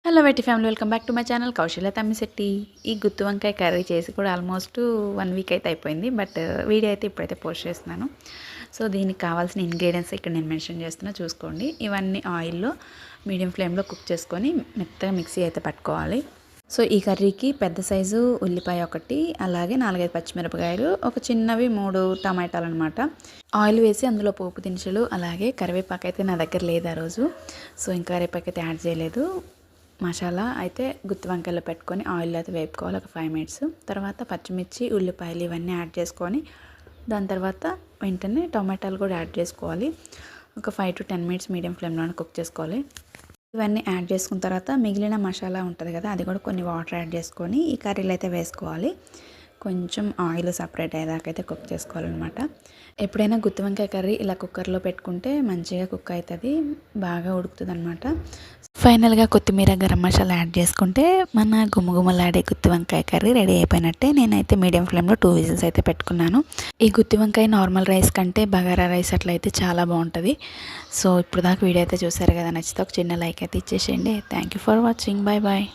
Hello వెట్టి family, welcome back to my channel Kausalya Tammisetti. ఈ గుత్తి వంకాయ కర్రీ చేసి కూడా ఆల్మోస్ట్ 1 వీక్ అయితే అయిపోయింది. బట్ వీడియో అయితే ఇప్పుడైతే పోస్ట్ చేస్తున్నాను. సో దీనికి కావాల్సిన ఇంగ్రీడియంట్స్ ఇక్కడ నేను మెన్షన్ చేస్తున్నా, చూసుకోండి. ఇవన్నీ ఆయిల్లో మీడియం ఫ్లేమ్లో కుక్ చేసుకొని మెత్తగా మిక్సీ అయితే పట్టుకోవాలి. సో ఈ కర్రీకి పెద్ద సైజు ఉల్లిపాయ ఒకటి, అలాగే 4-5 పచ్చిమిరపకాయలు, ఒక చిన్నవి 3 టమాటాలు అనమాట. ఆయిల్ వేసి అందులో పోపు దినుసులు అలాగే కరివేపాకు అయితే నా దగ్గర లేదు ఆ రోజు. సో ఇంకా కరివేపాకు అయితే యాడ్ చేయలేదు. మసాలా అయితే గుత్తి వంకాయలో పెట్టుకొని ఆయిల్లో అయితే వేపుకోవాలి ఒక 5 మినిట్స్. తర్వాత పచ్చిమిర్చి, ఉల్లిపాయలు ఇవన్నీ యాడ్ చేసుకొని దాని తర్వాత వెంటనే టొమాటోలు కూడా యాడ్ చేసుకోవాలి. ఒక 5 to 10 మినిట్స్ మీడియం ఫ్లేమ్లోనే కుక్ చేసుకోవాలి. ఇవన్నీ యాడ్ చేసుకున్న తర్వాత మిగిలిన మసాలా ఉంటుంది కదా, అది కూడా కొన్ని వాటర్ యాడ్ చేసుకొని ఈ కర్రీలో అయితే వేసుకోవాలి. కొంచెం ఆయిల్ సపరేట్ అయ్యేదాకా అయితే కుక్ చేసుకోవాలన్నమాట. ఎప్పుడైనా గుత్తి వంకాయ కర్రీ ఇలా కుక్కర్లో పెట్టుకుంటే మంచిగా కుక్ అవుతుంది, బాగా ఉడుకుతుంది అనమాట. ఫైనల్గా కొత్తిమీర, గరం మసాలా యాడ్ చేసుకుంటే మన గుమగుమలాడే గుత్తి వంకాయ కర్రీ రెడీ అయిపోయినట్టే. నేనైతే మీడియం ఫ్లేమ్లో 2 విజిల్స్ అయితే పెట్టుకున్నాను. ఈ గుత్తి వంకాయ నార్మల్ రైస్ కంటే బగారా రైస్ అట్లయితే చాలా బాగుంటుంది. సో ఇప్పుడు దాకా వీడియో అయితే చూసారు కదా, నచ్చితే ఒక చిన్న లైక్ అయితే ఇచ్చేసేయండి. Thank you for watching. Bye bye.